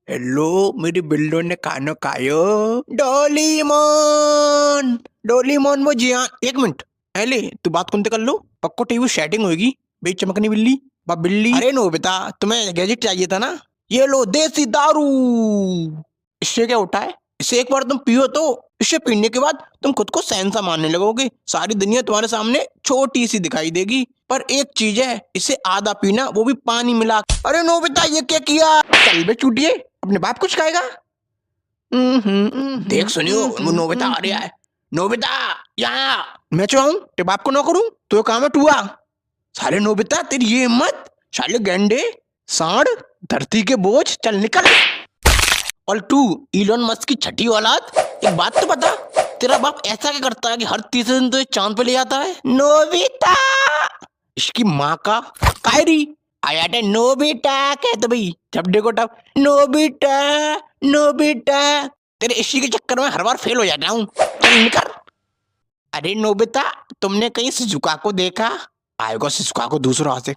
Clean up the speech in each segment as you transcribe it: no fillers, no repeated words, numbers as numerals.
Hello मेरी बिल्लो ने खाना खायो। डोलीमोन डोलीमोन वो जी हाँ। एक मिनट एले तू बात कौन कर लो पक्को टीवी सेटिंग होगी भाई चमकनी बिल्ली बा बिल्ली। अरे नो बेटा तुम्हें गैजेट चाहिए था ना, ये लो देसी दारू। इससे क्या होता है, इसे एक बार तुम पियो तो इसे पीने के बाद तुम खुद को शहंशाह मानने लगोगे। सारी दुनिया तुम्हारे सामने छोटी सी दिखाई देगी। पर एक चीज है, इसे आधा पीना, वो भी पानी मिला। अरे नो बेटा ये क्या किया, चल बे चूटिए अपने बाप कुछ खाएगा। देख सुनियो वो नोबिता आ रहा है। नोबिता यहाँ मैं चाहूं ते बाप को ना करूं तो काम है टुआ। साले नोबिता तेरी ये हिम्मत, साले गेंडे सांड धरती के बोझ, चल निकल। और तू इलोन मस्क की छठी औलाद, एक बात तो बता, तेरा बाप ऐसा क्या करता है कि हर तीसरे दिन तो चांद पे ले जाता है। नोबिता इसकी माँ का कायरी आया था। नोबिता कहते भाई जब देखो तब नोबिता नोबिता, तेरे इसी के चक्कर में हर बार फेल हो जाता हूँ, चल निकल। अरे नोबिता तुमने कहीं शिजुका को देखा? आएगा शिजुका को दूसरा से।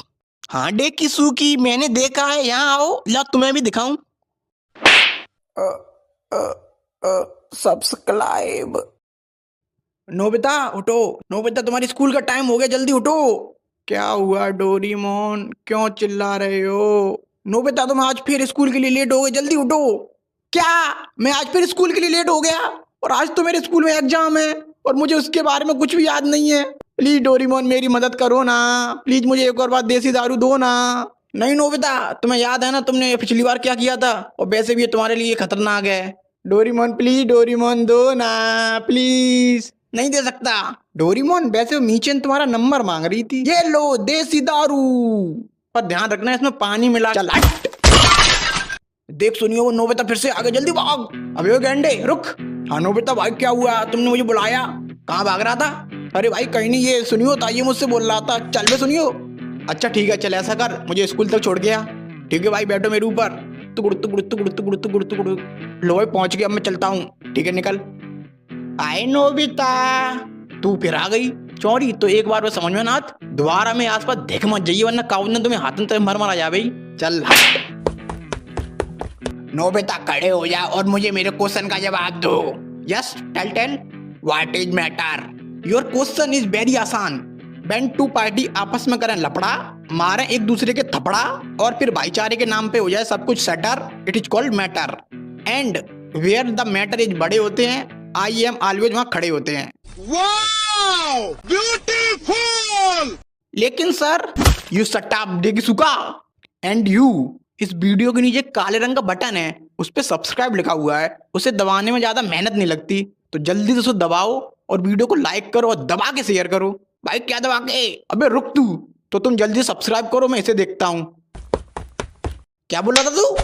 हाँ देखी सुकी मैंने देखा है, यहाँ आओ ला तुम्हें भी दिखाऊं। सब्सक्राइब। नोबिता उठो, नोबिता तुम्हारी स्कूल का टाइम हो गया, जल्दी उठो। क्या हुआ डोरीमोन, क्यों चिल्ला रहे हो? नोबिता तुम आज फिर स्कूल के लिए लेट हो गए, जल्दी उठो। क्या मैं आज फिर स्कूल के लिए लेट हो गया? और आज तो मेरे स्कूल में एग्जाम है और मुझे उसके बारे में कुछ भी याद नहीं है। प्लीज डोरीमोन मेरी मदद करो ना, प्लीज मुझे एक और बार देसी दारू दो ना। नहीं नोबिता तुम्हें याद है ना तुमने पिछली बार क्या किया था, और वैसे भी ये तुम्हारे लिए खतरनाक है। डोरीमोन प्लीज डोरीमोन दो ना प्लीज। नहीं दे सकता डोरीमोन, वैसे वो मीचेन तुम्हारा नंबर मांग रही थी। ये लो देसी दारू, पर ध्यान रखना इसमें पानी मिला। चल हट। देख सुनियो वो नोबिता फिर से आगे, जल्दी भाग। अबे ओ गेंडे रुक। हाँ नोबिता भाई क्या हुआ, तुमने मुझे बुलाया, कहाँ भाग रहा था? अरे भाई कहीं नहीं, ये सुनियो था, ये मुझसे बोल रहा था चल बे सुनियो। अच्छा ठीक है चल ऐसा कर, मुझे स्कूल तक छोड़ गया। ठीक है भाई बैठो मेरे ऊपर। तुगुड़ तुगुड़ तुगुड़ तुगुड़ तुगुड़ तुगुड़। लो भाई पहुंच गया, अब मैं चलता हूँ। ठीक है निकल। आए नोबिता तू फिर आ गई चौरी, तो एक बार वो समझ में ना आत, दोबारा में आसपास देख मत जाइए वरना काऊ ने तुम्हें हाथ में मर आ जा भाई। चल नोबिता खड़े हो जा और मुझे मेरे क्वेश्चन का जवाब दो। Yes tell tell what is matter. Your question is very आसान। व्हेन टू पार्टी आपस में करें लफड़ा, मारे एक दूसरे के थपड़ा, और फिर भाईचारे के नाम पे हो जाए सब कुछ सेटर, it is called matter. And where the matter is बड़े होते हैं, आई एम ऑलवेज वहां खड़े होते हैं। Wow beautiful. लेकिन सर यू शट अप डेगी सुका। एंड यू, इस वीडियो के नीचे काले रंग का बटन है, उस पे सब्सक्राइब लिखा हुआ है, उसे दबाने में ज्यादा मेहनत नहीं लगती, तो जल्दी से उसे दबाओ और वीडियो को लाइक करो और दबा के शेयर करो। भाई क्या दबा के, अबे रुक तू, तो तुम जल्दी सब्सक्राइब करो, मैं इसे देखता हूं। क्या बोल रहा था तू?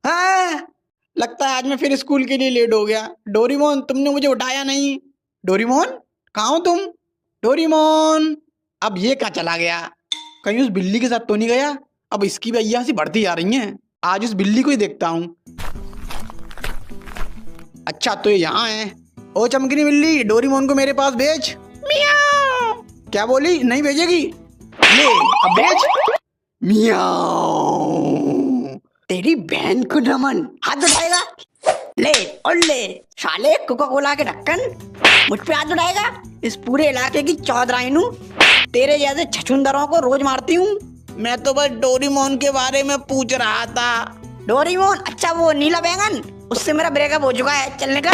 हाँ लगता है आज मैं फिर स्कूल के लिए लेट हो गया। डोरीमोन तुमने मुझे उठाया नहीं। डोरीमोन कहाँ हो तुम? डोरीमोन अब ये कहाँ चला गया, कहीं उस बिल्ली के साथ तो नहीं गया? अब इसकी भी अय्यासी बढ़ती जा रही है, आज उस बिल्ली को ही देखता हूँ। अच्छा तो ये यहाँ है। ओ चमकनी बिल्ली डोरीमोन को मेरे पास भेज। मियाओ। क्या बोली, नहीं भेजेगी? ले अब भेज। मियाओ। तेरी बहन को नमन, हाथ उठाएगा? ले और ले साले कोका कोला के ढक्कन, मुझ पे हाथ उठाएगा? इस पूरे इलाके की चौधराइन हूँ, तेरे जैसे छछुंदरों को रोज मारती हूँ। मैं तो बस डोरीमोन के बारे में पूछ रहा था। डोरीमोन अच्छा वो नीला बैंगन, उससे मेरा ब्रेकअप हो चुका है, चलने का।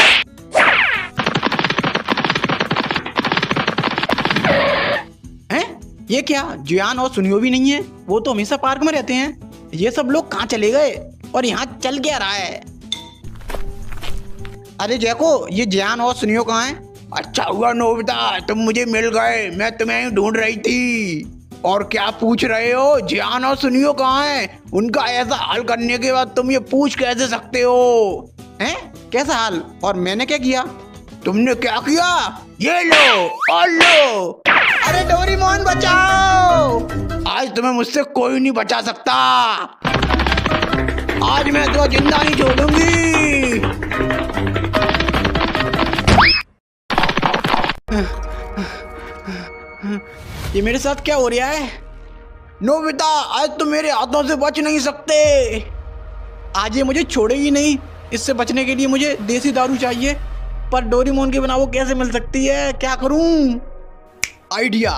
हैं? ये क्या जियान और सुनियो भी नहीं है? वो तो हमेशा पार्क में रहते हैं। ये सब लोग कहाँ चले गए और यहाँ चल क्या रहा है? अरे जैको ये जियान और सुनियो कहाँ हैं? अच्छा हुआ नोबिता तुम मुझे मिल गए, मैं तुम्हें ढूंढ रही थी। और क्या पूछ रहे हो, जियान और सुनियो कहाँ हैं? उनका ऐसा हाल करने के बाद तुम ये पूछ कैसे सकते हो? हैं? कैसा हाल? और मैंने क्या किया? तुमने क्या किया? ये लो और लो। अरे डोरीमोन बचाओ, आज तुम्हें मुझसे कोई नहीं बचा सकता। आज मैं तो जिंदा नहीं छोड़ूंगी। ये मेरे साथ क्या हो रहा है? नोबिता, आज तो मेरे हाथों से बच नहीं सकते। आज ये मुझे छोड़ेगी नहीं। इससे बचने के लिए मुझे देसी दारू चाहिए, पर डोरेमोन के बिना वो कैसे मिल सकती है? क्या करूं? आइडिया।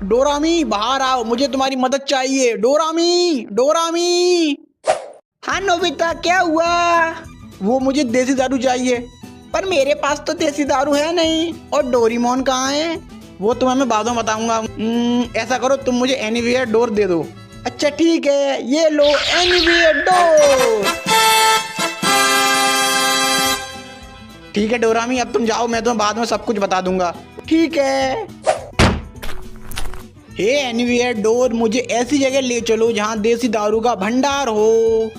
डोरामी बाहर आओ, मुझे तुम्हारी मदद चाहिए। डोरामी, डोरामी। हाँ नोबिता, क्या हुआ? वो मुझे देसी दारू चाहिए, पर मेरे पास तो देसी दारू है नहीं। और डोरेमोन कहाँ है? वो तुम्हें मैं बाद में बताऊंगा। ऐसा करो, तुम मुझे एनीवेयर डोर दे दो। अच्छा ठीक है, ये लो एनीवेयर डोर। ठीक है डोरामी, अब तुम जाओ, मैं तुम्हें बाद में सब कुछ बता दूंगा। ठीक है। हे एनीवेयर डोर, मुझे ऐसी जगह ले चलो जहां देसी दारू का भंडार हो।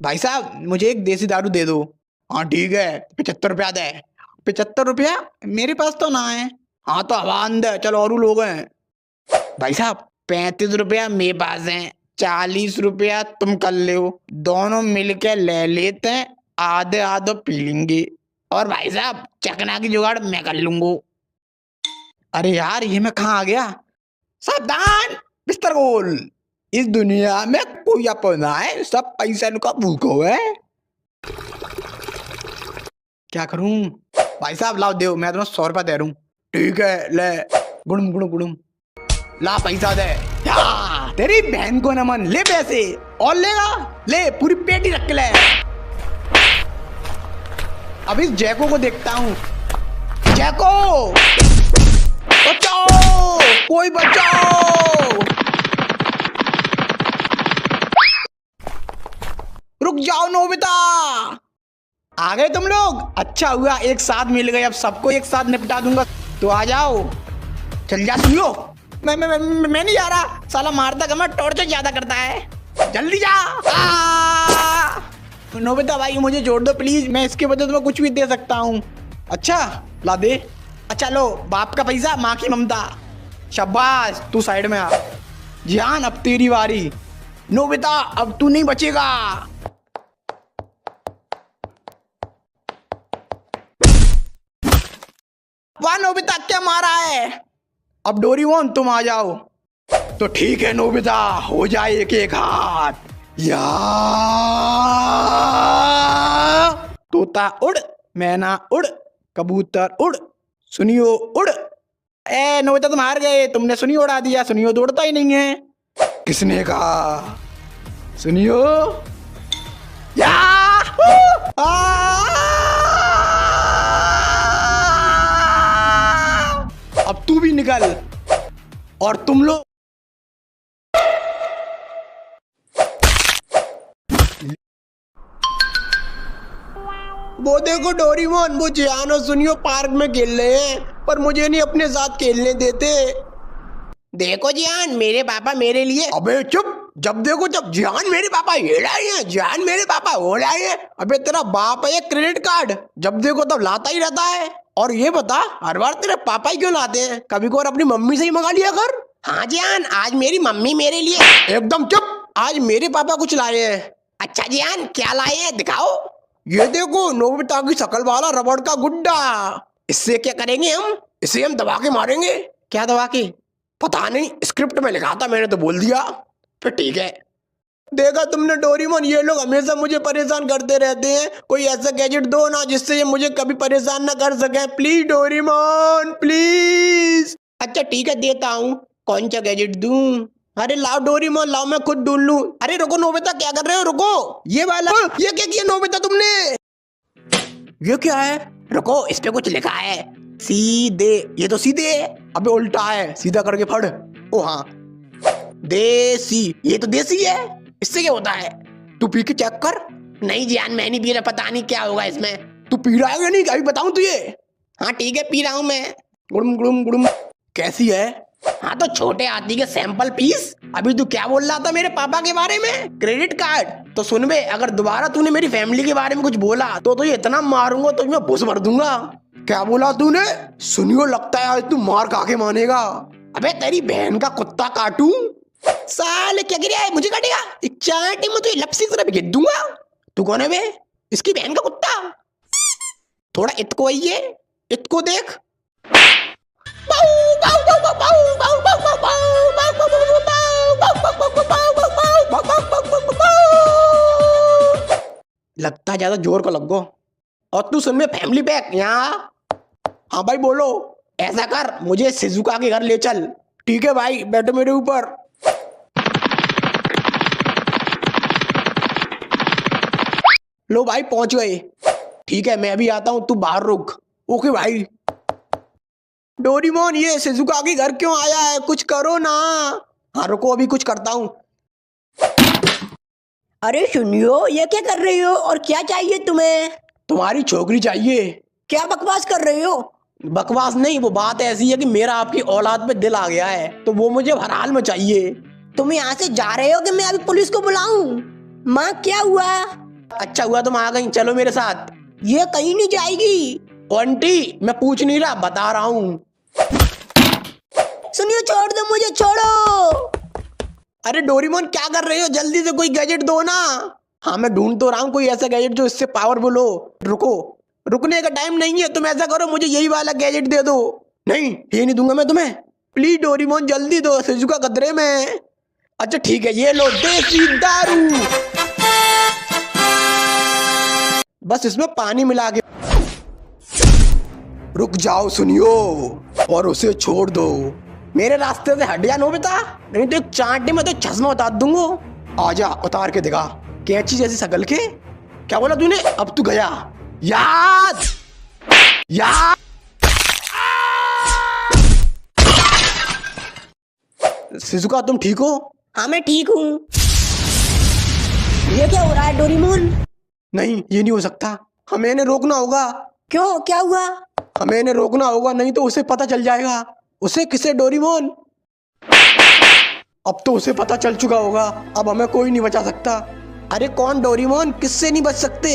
भाई साहब, मुझे एक देसी दारू दे दो। हाँ ठीक है, 75 रुपया दे। 75 रुपया? मेरे पास तो ना है। हाँ तो हवा अंदर, चलो और लोग हैं। भाई साहब, 35 रुपया मेरे पास है, 40 रुपया तुम कर ले हो, दोनों मिलके ले लेते हैं, आधे आधे पी लेंगे। और भाई साहब, चकना की जुगाड़ मैं कर लूंगा। अरे यार, ये मैं कहाँ आ गया? सावधान, बिस्तर गोल। इस दुनिया में कोई अपना है, सब पैसा का भूखो है। क्या करूं? भाई साहब लाओ, दो, मैं तुम्हें 100 रुपया दे रहा हूं। ठीक है, ले। गुड़ुम गुड़ुम गुड़ुम। ला पैसा दे। तेरी बहन को नमन, ले पैसे। और लेगा? ले, पूरी पेटी रख के ले। अब इस जैको को देखता हूँ। जैको, बचाओ, कोई बचाओ। रुक जाओ नोबिता। आ गए तुम लोग? अच्छा हुआ एक साथ मिल गए, अब सबको एक साथ निपटा दूंगा। तो आ जाओ। चल जा सुनियो। मैं नहीं जा रहा। साला मारता कम है, टॉर्चर ज्यादा करता है। जल्दी जा। नोबिता भाई, मुझे छोड़ दो प्लीज, मैं इसके बदले तुम्हें कुछ भी दे सकता हूँ। अच्छा ला दे। अच्छा लो, बाप का पैसा, माँ की ममता। शाबाश, तू साइड में आ। जियान, अब तेरी बारी। नोबिता, अब तू नहीं बचेगा। वाह नोबिता, क्या मारा है? अब डोरेमोन तुम आ जाओ। तो ठीक है नोबिता, हो जाए एक एक हाथ। या तोता उड़, मैना उड़, कबूतर उड़, सुनियो उड़। ए नोबिता, तुम हार गए, तुमने सुनियो उड़ा दिया। सुनियो तो उड़ता ही नहीं है। किसने कहा? सुनियो। या अब तू भी निकल। और तुम लोग वो देखो डोरेमोन, वो जियान और सुनियो पार्क में खेल रहे हैं, पर मुझे नहीं अपने साथ खेलने देते। देखो जियान, मेरे पापा मेरे लिए। अबे चुप, जब देखो जब जियान मेरे पापा ये लाए हैं, जियान मेरे पापा वो लाए हैं। अबे तेरा बाप है क्रेडिट कार्ड, जब देखो तब लाता ही रहता है। और ये बता, हर बार तेरे पापा ही क्यों लाते हैं? कभी को अपनी मम्मी से ही मंगा लिया कर। हाँ जियान, आज मेरी मम्मी मेरे लिए। एकदम चुप, आज मेरे पापा कुछ लाए हैं। अच्छा जियान, क्या लाए हैं, दिखाओ। ये देखो, नोबिता की शकल वाला रबड़ का गुड्डा। इससे क्या करेंगे हम? इसे हम दबा के मारेंगे। क्या दबा के? पता नहीं, स्क्रिप्ट में लिखा था, मैंने तो बोल दिया। फिर ठीक है। देखा तुमने डोरेमोन, ये लोग हमेशा मुझे परेशान करते रहते हैं। कोई ऐसा गैजेट दो ना जिससे ये मुझे कभी परेशान ना कर सके। Please Doraemon, please. अच्छा ठीक है, देता हूँ। कौन सा गैजेट दूं? अरे लाओ डोरेमोन, लाओ, मैं खुद ढूंढ लूं। अरे रुको नोबिता, क्या कर रहे हो? रुको, ये वाला। ये क्या किया नोबिता तुमने? ये क्या है? रुको, इस पे कुछ लिखा है, सीधे। ये तो सीधे है। अबे उल्टा है, सीधा करके फड़। ओ हाँ, देसी। ये तो देसी है, इससे क्या होता है? तू पी के चेक कर। नहीं जियान, मैं नहीं पी रहा, पता नहीं क्या होगा इसमें। तू पी रहा है या नहीं, अभी बताऊं तुझे? हाँ ठीक है, पी रहा हूँ मैं। गुड़ुम गुड़ुम गुड़ुम। कैसी है? हाँ तो छोटे हाथी के सैंपल पीस। अभी तू क्या बोल रहा था मेरे पापा के बारे में? Credit card. तो सुन बे, अगर दोबारा तूने मेरी फैमिली के बारे में कुछ बोला तो तुझे इतना मारूंगा तो मैं भूस भर दूंगा। क्या बोला तूने? सुनियो, लगता है आज तू मार खा के मानेगा। अबे तेरी बहन का कुत्ता काटूं? साले क्या गिरा है, मुझे काटेगा? चाटे में तो लपसी तरह भेज दूंगा। तू कौन है बे? इसकी बहन का कुत्ता। थोड़ा इतको आइए, इतको देख। लगता है ज्यादा जोर को लग गो। और तू सुन में फैमिली पैक यहाँ। हाँ भाई बोलो। ऐसा कर, मुझे शिजुका के घर ले चल। ठीक है भाई, बैठो मेरे ऊपर। लो भाई पहुंच गए। ठीक है मैं अभी आता हूं, तू बाहर रुक। ओके भाई। डोरेमोन ये शिजुका के घर क्यों आया है, कुछ करो ना। हाँ रुको, अभी कुछ करता हूँ। अरे सुनियो, ये क्या कर रही हो और क्या चाहिए तुम्हें? तुम्हारी छोकरी चाहिए। क्या बकवास कर रही हो? बकवास नहीं, वो बात ऐसी है कि मेरा आपकी औलाद पे दिल आ गया है, तो वो मुझे हर हाल में चाहिए। तुम यहाँ से जा रहे हो कि मैं अभी पुलिस को बुलाऊं? माँ क्या हुआ? अच्छा हुआ तुम आ गई, चलो मेरे साथ। ये कहीं नहीं जाएगी। आंटी मैं पूछ नहीं रहा, बता रहा हूँ। सुनियो छोड़ दो मुझे, छोड़ो। अरे डोरेमोन क्या कर रहे हो, जल्दी से कोई गैजेट दो ना। हाँ मैं ढूंढ तो रहा हूँ कोई ऐसा गैजेट जो इससे पावरफुल हो। रुको, रुकने का टाइम नहीं है, तुम ऐसा करो मुझे यही वाला गैजेट दे दो। नहीं ये नहीं दूंगा मैं तुम्हें, प्लीज डोरेमोन जल्दी दो, शिजुका खतरे में। अच्छा ठीक है, ये लो देसी दारू। बस इसमें पानी मिला के। रुक जाओ सुनियो, और उसे छोड़ दो। मेरे रास्ते से हट जा नोबिता, नहीं तो एक चांटे में तो चश्मा उतार दूंगा। आजा उतार के दिखा, कैंची जैसी शकल के। क्या बोला तूने, अब तू गया। याद याद। शिजुका तुम ठीक हो? हाँ मैं ठीक हूँ। ये क्या हो रहा है डोरेमोन? नहीं ये नहीं हो सकता, हमें इन्हें रोकना होगा। क्यों, क्या हुआ? हमें इन्हें रोकना होगा, नहीं तो उसे पता चल जाएगा। उसे किसे डोरेमोन? अब तो उसे पता चल चुका होगा, अब हमें कोई नहीं बचा सकता। अरे कौन डोरेमोन, किससे नहीं बच सकते?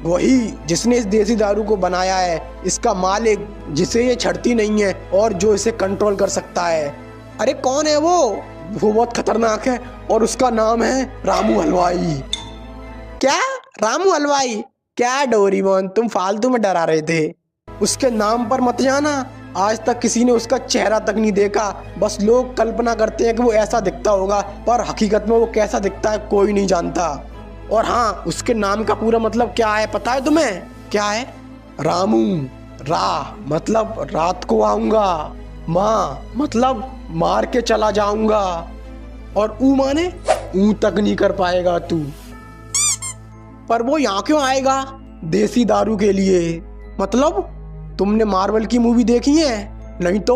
वही जिसने इस देसी दारू को बनाया है, इसका मालिक जिसे ये छड़ती नहीं है और जो इसे कंट्रोल कर सकता है। अरे कौन है वो बहुत खतरनाक है और उसका नाम है रामू हलवाई। क्या रामू हलवाई? क्या डोरेमोन तुम फालतू में डरा रहे थे, उसके नाम पर मत जाना। आज तक किसी ने उसका चेहरा तक नहीं देखा, बस लोग कल्पना करते हैं कि वो ऐसा दिखता होगा, पर हकीकत में वो कैसा दिखता है कोई नहीं जानता। और हाँ, उसके नाम का पूरा मतलब क्या है पता है तुम्हें? क्या है? रामू। रा मतलब रात को आऊंगा, माँ मतलब मार के चला जाऊंगा, और ऊ माने ऊ तक नहीं कर पाएगा तू। पर वो यहाँ क्यों आएगा? देसी दारू के लिए। मतलब तुमने मार्वल की मूवी देखी है? नहीं तो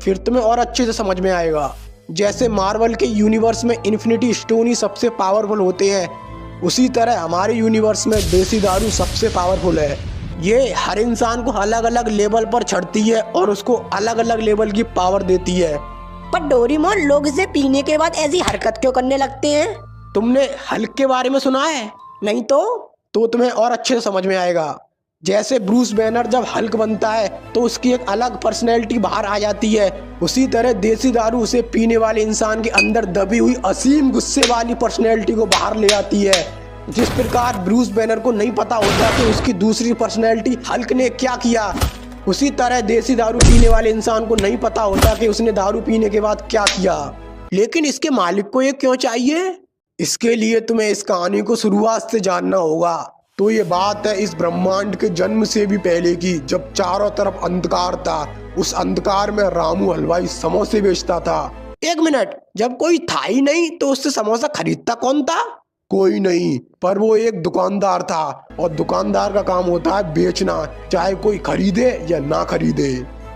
फिर तुम्हें और अच्छे से समझ में आएगा। जैसे मार्वल के यूनिवर्स में इन्फिनिटी स्टोन ही सबसे पावरफुल होते हैं, उसी तरह हमारे यूनिवर्स में देसी दारू सबसे पावरफुल है। ये हर इंसान को अलग अलग लेवल पर चढ़ती है और उसको अलग अलग लेवल की पावर देती है। पर डोरेमोन लोग इसे पीने के बाद ऐसी हरकत क्यों करने लगते हैं? तुमने हल्क के बारे में सुना है? नहीं तो तुम्हें और अच्छे से समझ में आएगा। जैसे ब्रूस बैनर जब हल्क बनता है तो उसकी एक अलग पर्सनैलिटी बाहर आ जाती है, उसी तरह देसी दारू उसे पीने वाले इंसान के अंदर दबी हुई असीम गुस्से वाली पर्सनैलिटी को बाहर ले आती है। जिस प्रकार ब्रूस बैनर को नहीं पता होता कि उसकी दूसरी पर्सनैलिटी हल्क ने क्या किया, उसी तरह देसी दारू पीने वाले इंसान को नहीं पता होता कि उसने दारू पीने के बाद क्या किया। लेकिन इसके मालिक को ये क्यों चाहिए? इसके लिए तुम्हें इस कहानी को शुरुआत से जानना होगा। तो ये बात है इस ब्रह्मांड के जन्म से भी पहले की, जब चारों तरफ अंधकार था। उस अंधकार में रामू हलवाई समोसे बेचता था। एक मिनट, जब कोई था ही नहीं तो उससे समोसा खरीदता कौन था? कोई नहीं, पर वो एक दुकानदार था, और दुकानदार का काम होता है बेचना, चाहे कोई खरीदे या ना खरीदे।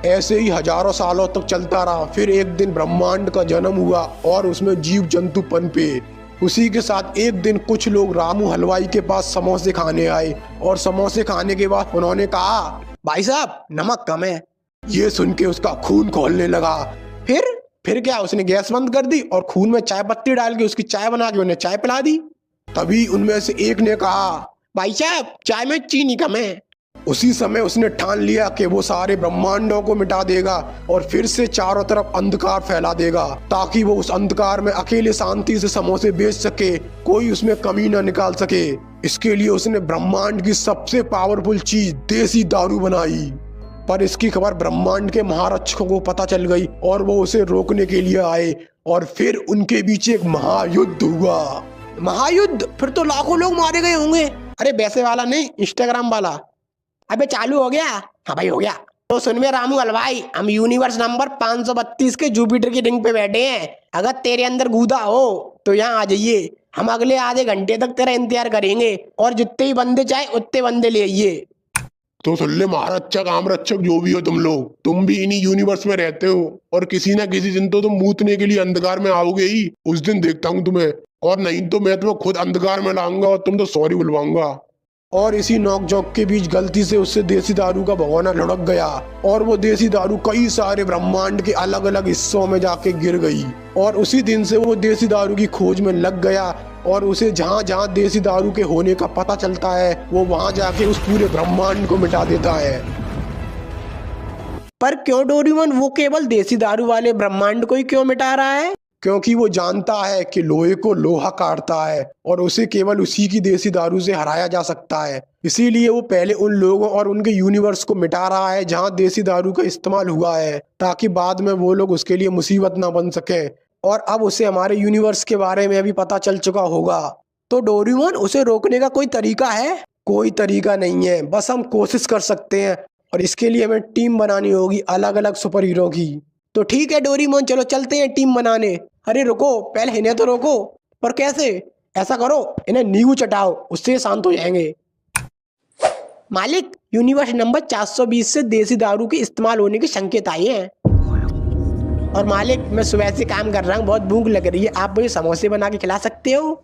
ऐसे ही हजारों सालों तक चलता रहा। फिर एक दिन ब्रह्मांड का जन्म हुआ और उसमें जीव जंतु पनपे। उसी के साथ एक दिन कुछ लोग रामू हलवाई के पास समोसे खाने आए, और समोसे खाने के बाद उन्होंने कहा, भाई साहब नमक कम है। ये सुन के उसका खून खौलने लगा। फिर क्या, उसने गैस बंद कर दी और खून में चाय पत्ती डाल के उसकी चाय बना के उन्हें चाय पिला दी। तभी उनमें से एक ने कहा, भाई साहब चाय में चीनी कम है। उसी समय उसने ठान लिया कि वो सारे ब्रह्मांडों को मिटा देगा और फिर से चारों तरफ अंधकार फैला देगा, ताकि वो उस अंधकार में अकेले शांति से समोसे बेच सके, कोई उसमें कमी न निकाल सके। इसके लिए उसने ब्रह्मांड की सबसे पावरफुल चीज देसी दारू बनाई। पर इसकी खबर ब्रह्मांड के महारक्षकों को पता चल गई और वो उसे रोकने के लिए आए और फिर उनके बीच एक महायुद्ध हुआ। महायुद्ध? फिर तो लाखों लोग मारे गए होंगे। अरे वैसे वाला नहीं, इंस्टाग्राम वाला। अबे चालू हो गया? हाँ भाई हो गया। तो सुन में रामू हलवाई, हम यूनिवर्स नंबर 532 के जुपिटर की रिंग पे बैठे हैं। अगर तेरे अंदर गूदा हो तो यहाँ आ जाइए। हम अगले आधे घंटे तक तेरा इंतजार करेंगे और जितने ही बंदे चाहे उतने बंदे ले आइए। तो सुन ले महारक्षक आमरक्षक जो भी हो तुम लोग, तुम भी इन्हीं यूनिवर्स में रहते हो और किसी ना किसी दिन तो तुम मूतने के लिए अंधकार में आओगे ही। उस दिन देखता हूँ तुम्हें, और नहीं तो मैं तुम्हें खुद अंधकार में लाऊंगा और तुम तो सॉरी बुलवाऊंगा। और इसी नोक झोंक के बीच गलती से उससे देसी दारू का भगोना लुढ़क गया और वो देसी दारू कई सारे ब्रह्मांड के अलग अलग हिस्सों में जाके गिर गई। और उसी दिन से वो देसी दारू की खोज में लग गया और उसे जहाँ जहाँ देसी दारू के होने का पता चलता है वो वहाँ जाके उस पूरे ब्रह्मांड को मिटा देता है। पर क्यों डोरेमोन, वो केवल देसी दारू वाले ब्रह्मांड को ही क्यों मिटा रहा है? क्योंकि वो जानता है कि लोहे को लोहा काटता है और उसे केवल उसी की देसी दारू से हराया जा सकता है। इसीलिए वो पहले उन लोगों और उनके यूनिवर्स को मिटा रहा है जहाँ देसी दारू का इस्तेमाल हुआ है, ताकि बाद में वो लोग उसके लिए मुसीबत ना बन सके। और अब उसे हमारे यूनिवर्स के बारे में भी पता चल चुका होगा। तो डोरेमोन, उसे रोकने का कोई तरीका है? कोई तरीका नहीं है, बस हम कोशिश कर सकते हैं और इसके लिए हमें टीम बनानी होगी अलग अलग सुपर हीरो की। तो ठीक है डोरेमोन, चलो चलते हैं टीम बनाने। अरे रुको, पहले इन्हें तो रोको। पर कैसे? ऐसा करो, इन्हें नींबू चटाओ, उससे शांत हो जाएंगे। मालिक, यूनिवर्स नंबर 420 से देसी दारू के इस्तेमाल होने के संकेत आए हैं। और मालिक, मैं सुबह से काम कर रहा हूँ, बहुत भूख लग रही है, आप मुझे समोसे बना के खिला सकते हो?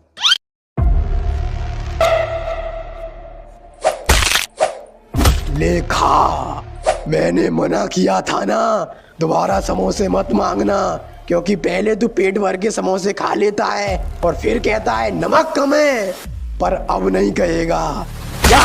लेखा, मैंने मना किया था ना, दोबारा समोसे मत मांगना, क्योंकि पहले तू पेट भर के समोसे खा लेता है और फिर कहता है नमक कम है, पर अब नहीं कहेगा। या!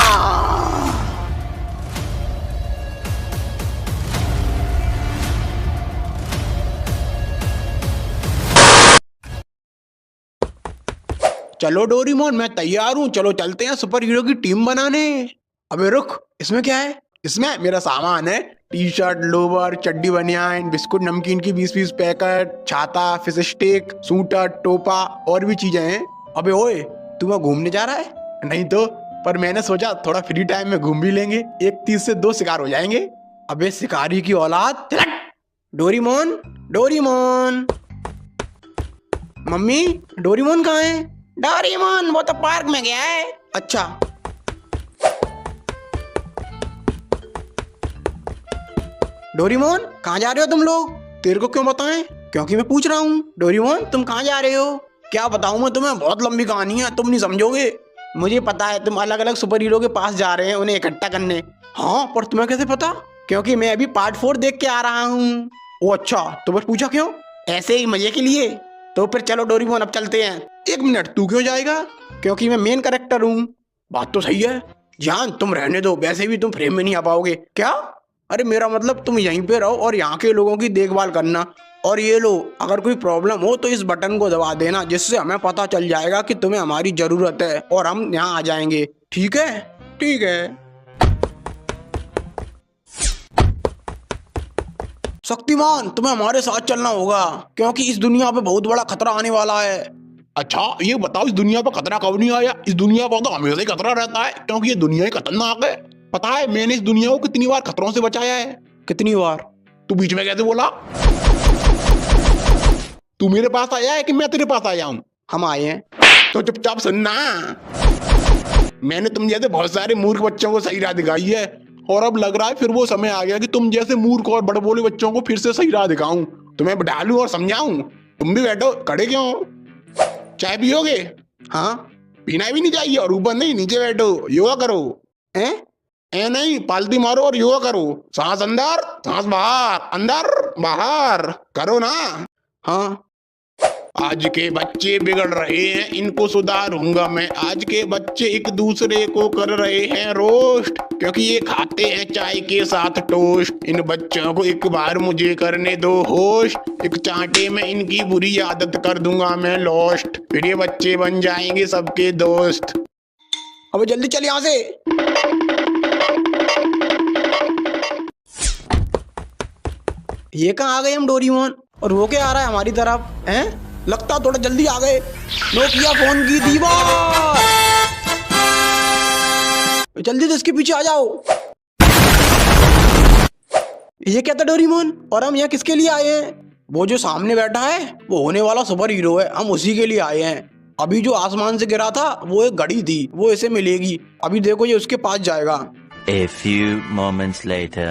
चलो डोरेमोन, मैं तैयार हूँ, चलो चलते हैं सुपर हीरो की टीम बनाने। अबे रुक, इसमें क्या है? इसमें मेरा सामान है, टी शर्ट, लोवर, चड्डी, बनियान, बिस्कुट, नमकीन की 20-20 पैकेट, छाता, फिश स्टिक, सूटर, टोपा और भी चीजें हैं। अबे ओए, तू वहाँ घूमने जा रहा है? नहीं तो, पर मैंने सोचा थोड़ा फ्री टाइम में घूम भी लेंगे, एक तीर से 2 शिकार हो जाएंगे। अबे शिकारी की औलाद, डोरेमोन, डोरेमोन, मम्मी, डोरेमोन कहाँ है? डोरेमोन वो तो पार्क में गया है। अच्छा, डोरेमोन कहाँ जा रहे हो तुम लोग? तेरे को क्यों बताएं? क्योंकि मैं पूछ रहा हूँ। डोरेमोन तुम कहाँ जा रहे हो? क्या बताऊँ मैं तुम्हें, बहुत लंबी कहानी है, तुम नहीं समझोगे। मुझे पता है तुम अलग अलग सुपर हीरो के पास जा रहे हैं उन्हें इकट्ठा करने। हाँ, पर तुम्हें कैसे पता? क्योंकि मैं अभी पार्ट 4 देख के आ रहा हूँ। ओ अच्छा, तो बस पूछा क्यों? ऐसे ही मजे के लिए। तो फिर चलो डोरेमोन, अब चलते हैं। 1 मिनट, तू क्यों जाएगा? क्योंकि मैं मेन कैरेक्टर हूँ। बात तो सही है जान, तुम रहने दो, वैसे भी तुम फ्रेम में नहीं आ पाओगे। क्या? अरे मेरा मतलब तुम यहीं पे रहो और यहाँ के लोगों की देखभाल करना। और ये लो, अगर कोई प्रॉब्लम हो तो इस बटन को दबा देना, जिससे हमें पता चल जाएगा कि तुम्हें हमारी जरूरत है और हम यहाँ आ जाएंगे। ठीक है? ठीक है। शक्तिमान, तुम्हें हमारे साथ चलना होगा, क्योंकि इस दुनिया पे बहुत बड़ा खतरा आने वाला है। अच्छा ये बताओ, इस दुनिया पर खतरा कब नहीं आया? इस दुनिया पर तो हमेशा ही खतरा रहता है, क्योंकि ये दुनिया ही खतरनाक है। पता है मैंने इस दुनिया को कितनी बार खतरों से बचाया है? कितनी बार? तू बीच में कैसे बोला? तू मेरे पास आया है कि मैं तेरे पास आया हूँ? हम आए हैं। तो चुपचाप सुनना, मैंने तुम जैसे बहुत सारे मूर्ख बच्चों को सही राह दिखाई है, और अब लग रहा है फिर वो समय आ गया कि तुम जैसे मूर्ख और बड़बोले बच्चों को फिर से सही राह दिखाऊं, तुम्हें डालूं और समझाऊं। तुम भी बैठो, खड़े क्यों? चाय पियोगे? हाँ। पीना भी नहीं चाहिए, और ऊपर नहीं, नीचे बैठो, योगा करो। ए नहीं, पालती मारो और योगा करो। सांस अंदर, सांस बाहर, अंदर बाहर करो ना। हाँ। आज के बच्चे बिगड़ रहे हैं, इनको सुधारूंगा मैं। आज के बच्चे एक दूसरे को कर रहे हैं रोस्ट, क्योंकि ये खाते हैं चाय के साथ टोस्ट। इन बच्चों को एक बार मुझे करने दो होस्ट, एक चांटे में इनकी बुरी आदत कर दूंगा मैं लॉस्ट, फिर ये बच्चे बन जाएंगे सबके दोस्त। अब जल्दी चल यहाँ से। ये कहाँ आ गए हम डोरीमोन, और वो क्या आ रहा है हमारी तरफ हैं? लगता थोड़ा जल्दी आ गए। नोकिया फोन की दीवार, जल्दी से इसके पीछे आ जाओ। ये क्या था डोरीमोन, और हम यहाँ किसके लिए आए हैं? वो जो सामने बैठा है वो होने वाला सुपर हीरो है, हम उसी के लिए आए हैं। अभी जो आसमान से गिरा था वो एक घड़ी थी, वो इसे मिलेगी। अभी देखो ये उसके पास जाएगा। A few moments later.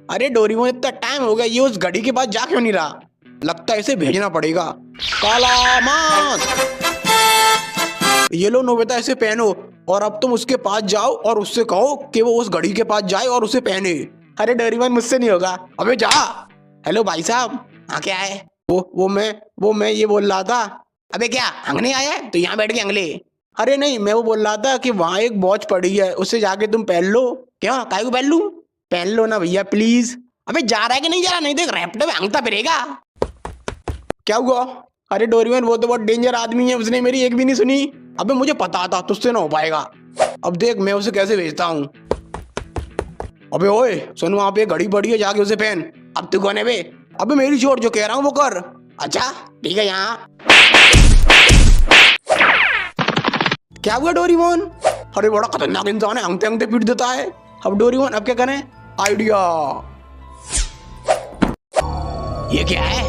अरे डोरीमोन इतना टाइम हो गया, ये उस घड़ी के पास जा क्यों नहीं रहा? लगता है इसे भेजना पड़ेगा। काला मास्क, ये लो नोबिता, इसे पहनो और अब तुम उसके पास जाओ और उससे कहो कि वो उस घड़ी के पास जाए और उसे पहने। अरे डोरेमोन मुझसे नहीं होगा। अबे जा। हेलो भाई साहब। हाँ क्या है? वो मैं ये बोल रहा था। अबे क्या अंगने आया है तो यहाँ बैठ के अंगले? अरे नहीं, मैं वो बोल रहा था कि वहाँ एक वॉच पड़ी है, उसे जाके तुम पहन लो। क्यों, काहे को पहन लूं? पहन लो ना भैया प्लीज। अबे जा रहा है कि नहीं जा रहा? नहीं देख रैप्टो में अंगता फिरेगा। क्या हुआ? अरे डोरीमोन वो तो बहुत डेंजर आदमी है, उसने मेरी एक भी नहीं सुनी। अबे मुझे पता था तुझसे ना हो पाएगा। अब देख मैं उसे कैसे भेजता हूँ। अबे ओए सुन, वहाँ पे घड़ी पड़ी है, जाके उसे पहन। अब तू कौन है बे? अबे मेरी चोट, जो कह रहा हूँ वो कर। अच्छा ठीक है। यहाँ क्या हुआ डोरीमोन? अरे बड़ा खतरनाक इंसान है, अंगते अंगते पीट देता है। अब डोरीमोन अब क्या करें? आइडिया। ये क्या है?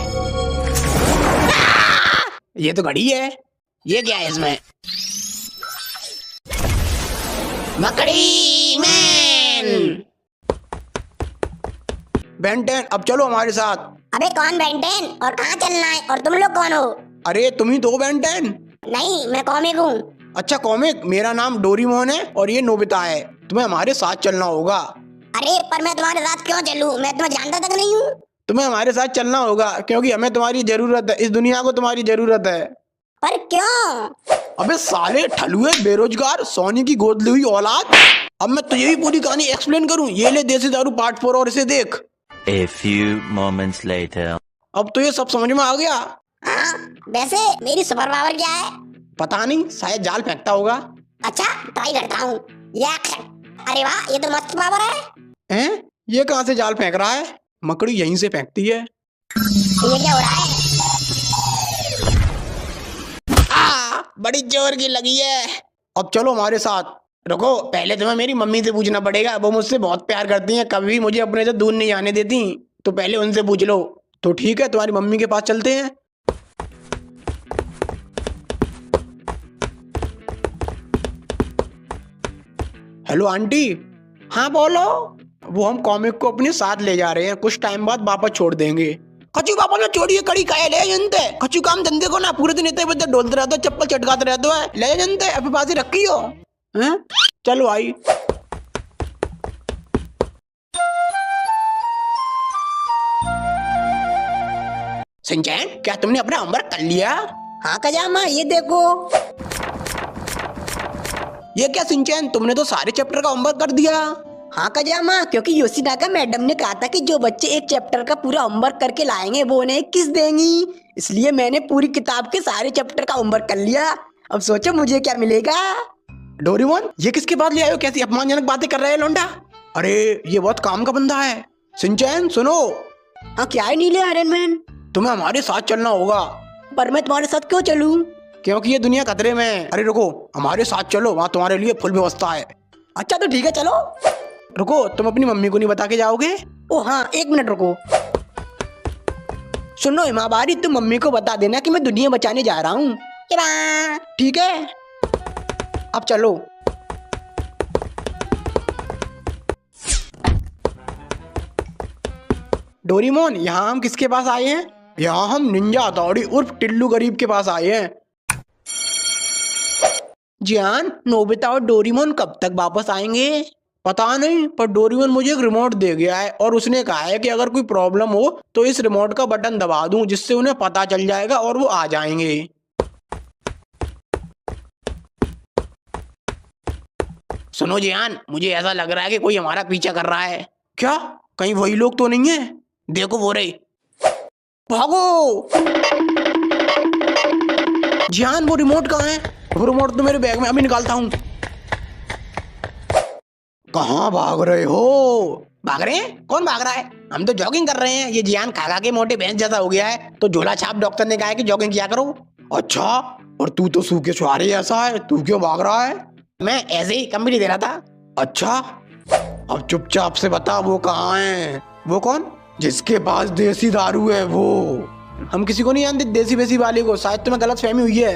ये तो घड़ी है। ये क्या है इसमें? मकड़ी मैन। बेन 10 अब चलो हमारे साथ। अबे कौन बेंटेन और कहाँ चलना है और तुम लोग कौन हो? अरे तुम ही तो बेन 10। नहीं मैं कॉमिक हूँ। अच्छा कॉमिक, मेरा नाम डोरीमोन है और ये नोबिता है। तुम्हें हमारे साथ चलना होगा। अरे पर मैं तुम्हारे साथ क्यों चलूँ? मैं तुम्हें जानता तक नहीं हूँ। तुम्हें हमारे साथ चलना होगा क्योंकि हमें तुम्हारी जरूरत है, इस दुनिया को तुम्हारी जरूरत है। पर क्यों? अबे साले ठलुए बेरोजगार सोनी की गोद ली हुई औलाद। अब मैं तुझे भी पूरी कहानी एक्सप्लेन करूं। ये ले देसी दारू पार्ट 4 और इसे देख। A few moments later. अब तो ये सब समझ में आ गया। हाँ वैसे मेरी सुपर पावर क्या है? पता नहीं, शायद जाल फेंकता होगा। अच्छा ट्राई करता हूँ। अरे वाह, ये तो मस्त पावर है। हैं? ये कहाँ से जाल फेंक रहा है? मकड़ी यहीं से फेंकती है। ये क्या हो रहा है? बड़ी जोर की लगी है। अब चलो हमारे साथ। रुको, पहले तुम्हें मेरी मम्मी से पूछना पड़ेगा। वो मुझसे बहुत प्यार करती हैं, कभी मुझे अपने से दूर नहीं जाने देती। तो पहले उनसे पूछ लो। तो ठीक है, तुम्हारी मम्मी के पास चलते हैं। Hello aunty. हाँ बोलो। वो हम कॉमिक को अपने साथ ले जा रहे हैं, कुछ टाइम बाद वापस छोड़ देंगे। कचू पापा ने छोड़िए कड़ी काहे ले जनते। कचू काम धंधे को ना पूरे दिन इतने बदे डोलते रहते हो, चप्पल चटकाते रहते हो। ले जनते अपने पास ही रखी हो। हैं? चलो आई। सिंचैन, क्या तुमने अपना होमवर्क कर लिया? हाँ कजामा, ये देखो। ये क्या सिंचैन, तुमने तो सारे चैप्टर का होमवर्क कर दिया। हाँ कजामा, क्योंकि योशिनाका मैडम ने कहा था कि जो बच्चे एक चैप्टर का पूरा होमवर्क करके लाएंगे वो उन्हें किस देंगी, इसलिए मैंने पूरी किताब के सारे चैप्टर का होमवर्क कर लिया। अब सोचो मुझे क्या मिलेगा। डोरीमोन ये किसके पास ले आए हो? कैसी अपमानजनक बातें कर रहे हैं लोंडा। अरे ये बहुत काम का बंदा है। सिंचैन सुनो। हाँ क्या है नीले आयरन मैन? तुम्हें हमारे साथ चलना होगा। पर मैं तुम्हारे साथ क्यों चलूं? क्योंकि ये दुनिया खतरे में है। अरे रुको, हमारे साथ चलो, वहाँ तुम्हारे लिए फुल व्यवस्था है। अच्छा तो ठीक है चलो। रुको, तुम अपनी मम्मी को नहीं बता के जाओगे? ओ हाँ एक मिनट रुको। सुनो हिमाबारी, तुम मम्मी को बता देना कि मैं दुनिया बचाने जा रहा हूँ। ठीक है, अब चलो। डोरीमोन यहाँ हम किसके पास आए हैं? यहाँ हम निंजा हथौड़ी उर्फ टिल्लू गरीब के पास आए हैं। जियान, नोबिता और डोरीमोन कब तक वापस आएंगे? पता नहीं, पर डोरीमोन मुझे एक रिमोट दे गया है और उसने कहा है कि अगर कोई प्रॉब्लम हो तो इस रिमोट का बटन दबा दूं, जिससे उन्हें पता चल जाएगा और वो आ जाएंगे। सुनो जियान, मुझे ऐसा लग रहा है कि कोई हमारा पीछा कर रहा है। क्या? कहीं वही लोग तो नहीं है? देखो वो रहे। भागो। जियान वो रिमोट कहाँ है? वो रिमोट तो मेरे बैग में, अभी निकालता हूँ। कहाँ भाग रहे हो? भाग रहे हैं? कौन भाग रहा है? हम तो जॉगिंग कर रहे हैं। ये जियान खा खा के मोटे भैंस जैसा हो गया है, तो झोला छाप डॉक्टर ने कहा है कि जॉगिंग किया करो। अच्छा, और तू तो सूखे छुहारे ऐसा है, तू क्यों भाग रहा है? मैं ऐसे ही कंपनी दे रहा था। अच्छा, अब चुपचाप से बता वो कहाँ है? वो कौन? जिसके पास देसी दारू है वो। हम किसी को नहीं जानते देसी वेसी वाले को, शायद तुम्हें गलत फहमी हुई है।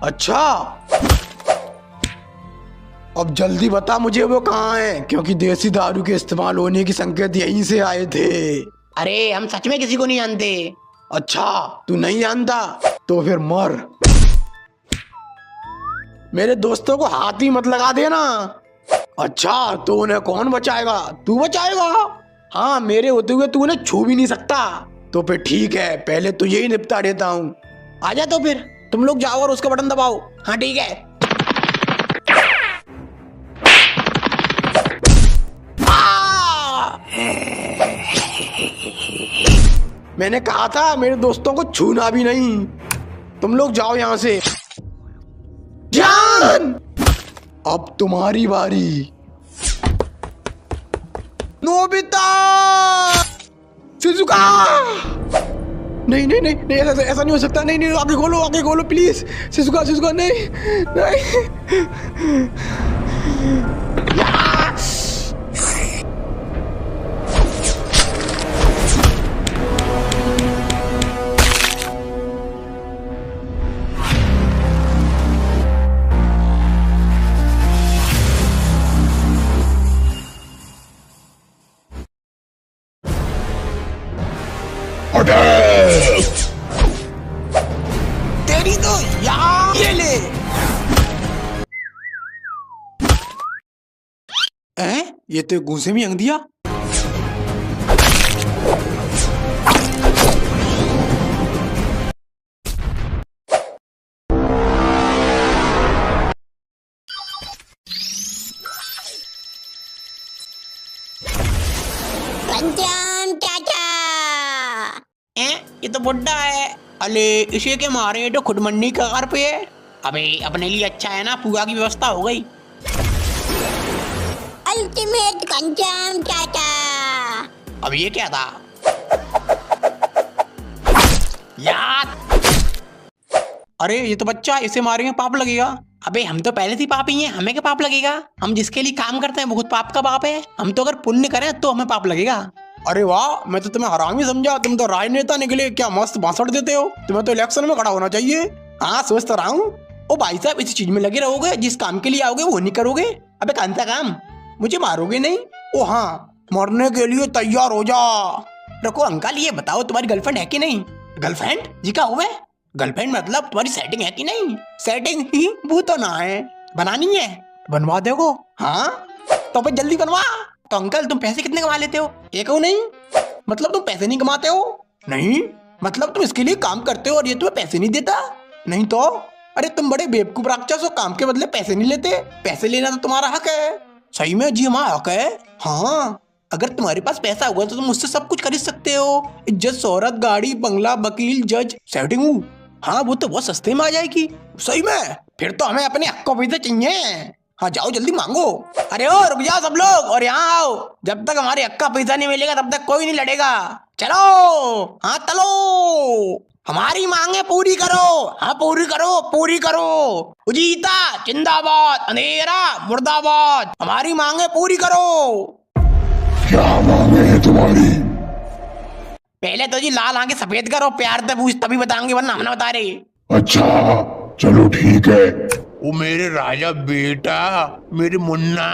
अच्छा, अब जल्दी बता मुझे वो कहाँ है, क्योंकि देसी दारू के इस्तेमाल होने की संकेत यहीं से आए थे। अरे हम सच में किसी को नहीं जानते। अच्छा, तू नहीं जानता तो फिर मर। मेरे दोस्तों को हाथ ही मत लगा देना। अच्छा, तो उन्हें कौन बचाएगा? तू बचाएगा? हाँ, मेरे होते हुए तू उन्हें छू भी नहीं सकता। तो फिर ठीक है, पहले तो यही निपटा देता हूँ। आजा तो फिर तुम लोग जाओ और उसका बटन दबाओ। हाँ ठीक है। मैंने कहा था मेरे दोस्तों को छूना भी नहीं। तुम लोग जाओ यहाँ से। जान, अब तुम्हारी बारी। Nobita, Shizuka. नहीं नहीं नहीं नहीं, ऐसा नहीं हो सकता। नहीं नहीं, आगे खोलो प्लीज। शिजुका शिजुका, नहीं नहीं। तेरी तो यार ये ले। ये तो घूसे में अंग दिया। पंचाम चाचा। ये तो बुड्ढा है। अले इसे के मारे तो खुद मंडी कगार पे है। अबे अपने लिए अच्छा है ना, पूरा की व्यवस्था हो गई। अल्टीमेट पंचाम चाचा। अब ये क्या था यार? अरे ये तो बच्चा, इसे मारेंगे पाप लगेगा। अबे हम तो पहले से ही पापी हैं, हमें क्या पाप लगेगा? हम जिसके लिए काम करते हैं वो खुद पाप का बाप है। हम तो अगर पुण्य करें तो हमें पाप लगेगा। अरे वाह, मैं तो तुम्हें हरामी समझा, तुम तो राजनेता निकले। क्या मस्त भाषण देते हो। तुम्हें तो इलेक्शन में खड़ा होना चाहिए। हाँ सोच तो रहा हूँ। ओ भाई साहब, इसी चीज में लगे रहोगे, जिस काम के लिए आओगे वो नहीं करोगे। अबे कौन सा काम? मुझे मारोगे नहीं? ओ हाँ, मरने के लिए तैयार हो जा। रुको अंकल, ये बताओ तुम्हारी गर्लफ्रेंड है कि नहीं? गर्लफ्रेंड जी का हुआ? गर्लफ्रेंड मतलब तुम्हारी सेटिंग है कि नहीं? सेटिंग ही वो तो ना है। बनानी है? बनवा दोगे? हाँ तो फिर जल्दी बनवा। तो अंकल तुम पैसे कितने कमा लेते हो? एक हो नहीं? मतलब तुम पैसे नहीं कमाते हो? नहीं। मतलब तुम इसके लिए काम करते हो और ये तुम्हें पैसे नहीं देता? नहीं तो? अरे तुम बड़े बेवकूफ राक्षस हो, काम के बदले पैसे नहीं लेते। पैसे लेना तो तुम्हारा हक है। सही में जी, हमारा हक है। हाँ, अगर तुम्हारे पास पैसा होगा तो तुम मुझसे सब कुछ खरीद सकते हो। इज्जत, शोहरत, गाड़ी, बंगला, वकील, जज, सेटिंग हूँ। हाँ वो तो बहुत सस्ते में आ जाएगी। सही में? फिर तो हमें अपने हक को पैसे चाहिए। हाँ जाओ जल्दी मांगो। अरे ओ रुक जाओ सब लोग और यहाँ आओ। जब तक हमारे हक का पैसा नहीं मिलेगा तब तक कोई नहीं लड़ेगा। चलो हाँ चलो, हमारी मांगे पूरी करो। हाँ पूरी करो, पूरी करो। उजीता जिंदाबाद, अंधेरा मुर्दाबाद। हमारी मांगे पूरी करो। क्या मांगे है तुम्हारी? पहले तो जी लाल आंखें सफेद करो, प्यार से पूछ तभी बताएंगे, वरना हम ना बता रहे। अच्छा चलो ठीक है। ओ मेरे राजा बेटा, मेरे मुन्ना,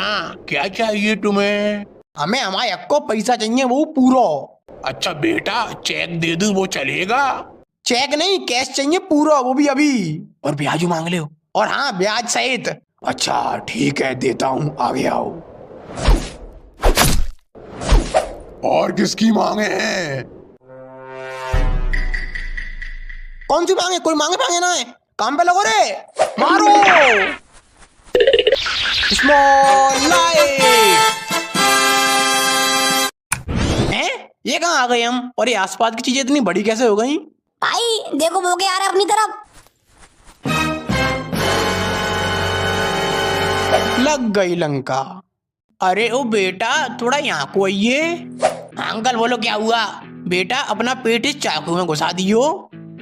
क्या चाहिए तुम्हें? हमें हमारे हक को पैसा चाहिए, वो पूरा। अच्छा बेटा, चेक दे दूं वो चलेगा? चेक नहीं, कैश चाहिए पूरा, वो भी अभी। और ब्याज मांग ले। और हाँ ब्याज सहित। अच्छा ठीक है, देता हूँ, आगे आओ। और किसकी मांगे हैं? कौन सी मांगे? कोई मांगे मांगे ना है। काम पे लगो रे, मारो। Small light. हैं? ये कहाँ आ गए हम? और ये आसपास की चीजें इतनी बड़ी कैसे हो गई? भाई देखो वो क्या आ रहा है अपनी तरफ। लग गई लंका। अरे ओ बेटा, थोड़ा यहाँ को आइए। अंकल बोलो क्या हुआ? बेटा अपना पेट इस चाकू में घुसा दियो।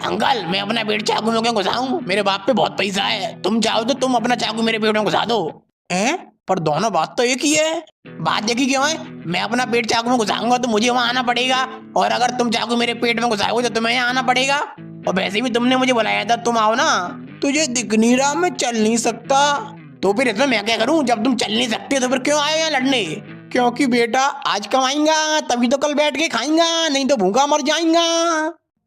अंकल मैं अपना पेट चाकू में क्यों घुसाऊं? मेरे बाप पे बहुत पैसा है, तुम चाहो तो तुम अपना चाकू मेरे पेट में घुसा दो। हैं? पर दोनों बात तो एक ही है। बात देखी क्यों है? मैं अपना पेट चाकू में घुसाऊंगा तो मुझे वहां आना पड़ेगा, और अगर तुम चाकू मेरे पेट में घुसाओगे तो तुम्हें यहाँ आना पड़ेगा। और वैसे भी तुमने मुझे बुलाया था, तुम आओ ना। तुझे दिख नहीं रहा मैं चल नहीं सकता? तो फिर इसमें मैं क्या करूं? जब तुम चल नहीं सकते तो फिर क्यों आए यहाँ लड़ने? क्योंकि बेटा आज कमाएंगा तभी तो कल बैठ के खाएंगा, नहीं तो भूखा मर जाएंगा।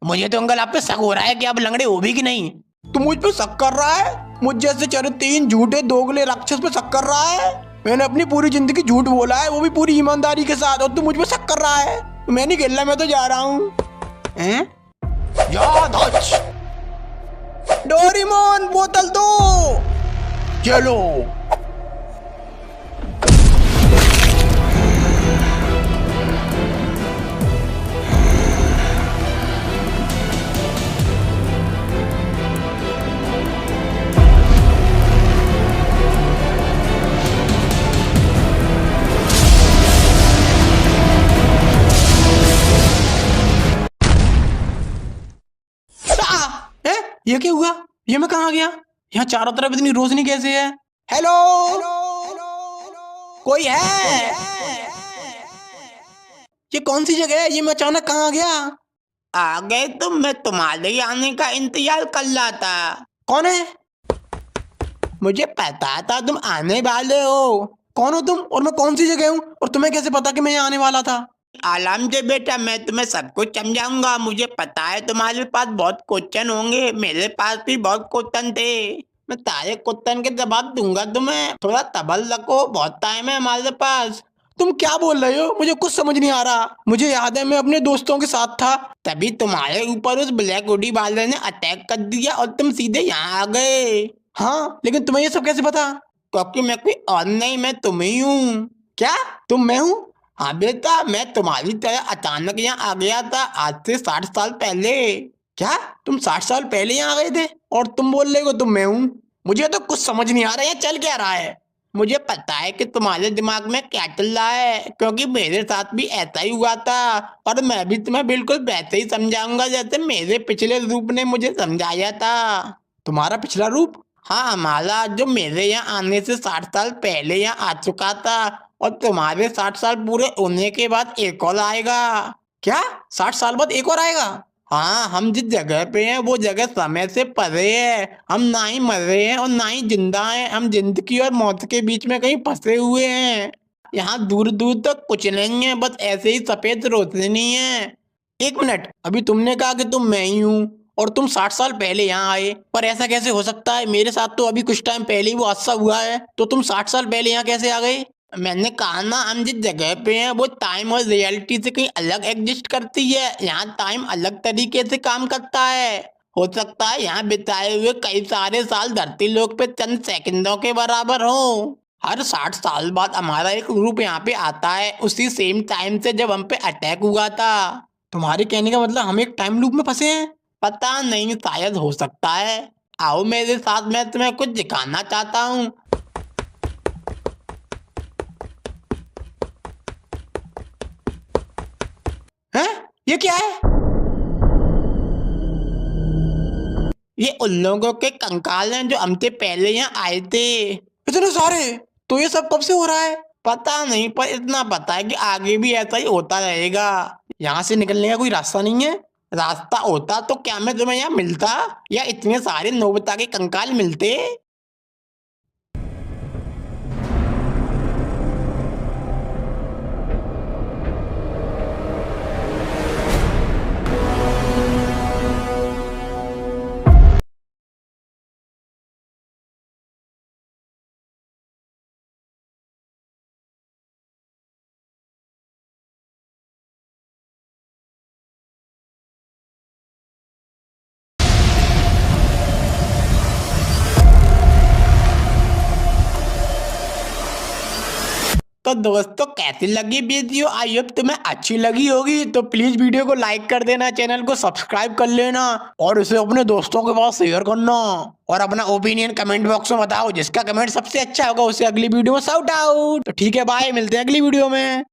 मुझे तो अंकल आप पे शक हो रहा है कि आप लंगड़े हो भी कि नहीं। तू मुझ पे शक कर रहा है? मुझ जैसे चरित्रहीन झूठे दोगले राक्षस पे शक कर रहा है? मैंने अपनी पूरी जिंदगी झूठ बोला है, वो भी पूरी ईमानदारी के साथ, और तू मुझ पे शक कर रहा है? मैं नहीं खेलना, मैं तो जा रहा हूँ। डोरेमोन बोतल दो। चलो। ये क्या हुआ? ये मैं कहाँ गया? यहाँ चारों तरफ इतनी रोशनी कैसे है? हेलो, कोई है? ये कौन सी जगह है? ये मैं अचानक कहाँ गया? आ गए तुम? मैं तुम्हारे आने का इंतजार कर रहा था। कौन है? मुझे पता था तुम आने वाले हो। कौन हो तुम, और मैं कौन सी जगह हूँ, और तुम्हें कैसे पता कि मैं यहाँ आने वाला था? आराम से बेटा, मैं तुम्हें सब कुछ समझाऊंगा। मुझे पता है तुम्हारे पास बहुत क्वेश्चन होंगे, मेरे पास भी बहुत क्वेश्चन थे। मैं सारे क्वेश्चन के जवाब दूंगा तुम्हें, थोड़ा तबल रखो, बहुत टाइम है हमारे पास। तुम क्या बोल रहे हो? मुझे कुछ समझ नहीं आ रहा। मुझे याद है मैं अपने दोस्तों के साथ था, तभी तुम्हारे ऊपर उस ब्लैक हुडी वाले ने अटैक कर दिया और तुम सीधे यहाँ आ गए। हाँ, लेकिन तुम्हें ये सब कैसे पता? क्योंकि मैं कोई और नहीं, मैं तुम ही हूँ। क्या तुम मैं हूँ? हाँ बेटा, मैं तुम्हारी तरह अचानक यहाँ आ गया था आज से 60 साल पहले। क्या तुम 60 साल पहले यहाँ आ गए थे, और तुम बोल रहे हो तुम मैं हूँ? मुझे तो कुछ समझ नहीं आ रहा है चल क्या रहा है। मुझे पता है कि तुम्हारे दिमाग में क्या चल रहा है, क्योंकि मेरे साथ भी ऐसा ही हुआ था, और मैं भी तुम्हें बिल्कुल वैसे ही समझाऊंगा जैसे मेरे पिछले रूप ने मुझे समझाया था। तुम्हारा पिछला रूप? हाँ, हमारा, जो मेरे यहाँ आने से 60 साल पहले यहाँ आ चुका था, और तुम्हारे 60 साल पूरे होने के बाद एक और आएगा। क्या 60 साल बाद एक और आएगा? हाँ, हम जिस जगह पे हैं वो जगह समय से परे है। हम ना ही मर रहे हैं और ना ही जिंदा हैं, हम जिंदगी और मौत के बीच में कहीं फंसे हुए हैं। यहाँ दूर दूर तक कुछ नहीं है, बस ऐसे ही सफेद रोशनी है। एक मिनट, अभी तुमने कहा कि तुम मैं ही हूँ और तुम 60 साल पहले यहाँ आए, पर ऐसा कैसे हो सकता है? मेरे साथ तो अभी कुछ टाइम पहले ही वो हादसा हुआ है, तो तुम 60 साल पहले यहाँ कैसे आ गए? मैंने कहा ना, हम जिस जगह पे हैं वो टाइम और रियलिटी से कहीं अलग एग्जिस्ट करती है। यहाँ टाइम अलग तरीके से काम करता है। हो सकता है यहाँ बिताए हुए कई सारे साल धरती लोक पे चंद सेकंडों के बराबर हो। हर 60 साल बाद हमारा एक ग्रुप यहाँ पे आता है, उसी सेम टाइम से जब हम पे अटैक हुआ था। तुम्हारे कहने का मतलब हम एक टाइम लूप में फंसे हैं? पता नहीं, शायद हो सकता है। आओ मेरे साथ, मैं तुम्हें कुछ दिखाना चाहता हूँ। हैं? ये क्या है? ये उन लोगों के कंकाल हैं जो हमसे पहले यहाँ आए थे। इतने सारे? तो ये सब कब से हो रहा है? पता नहीं, पर इतना पता है कि आगे भी ऐसा ही होता रहेगा। यहाँ से निकलने का कोई रास्ता नहीं है? रास्ता होता तो क्या मैं तुम्हें यहाँ मिलता, या इतने सारे नोबिता के कंकाल मिलते? तो दोस्तों कैसी लगी वीडियो, आई होप तुम्हें अच्छी लगी होगी। तो प्लीज वीडियो को लाइक कर देना, चैनल को सब्सक्राइब कर लेना और इसे अपने दोस्तों के पास शेयर करना और अपना ओपिनियन कमेंट बॉक्स में बताओ। जिसका कमेंट सबसे अच्छा होगा उसे अगली वीडियो में शाउट आउट। तो ठीक है, बाय, मिलते हैं अगली वीडियो में।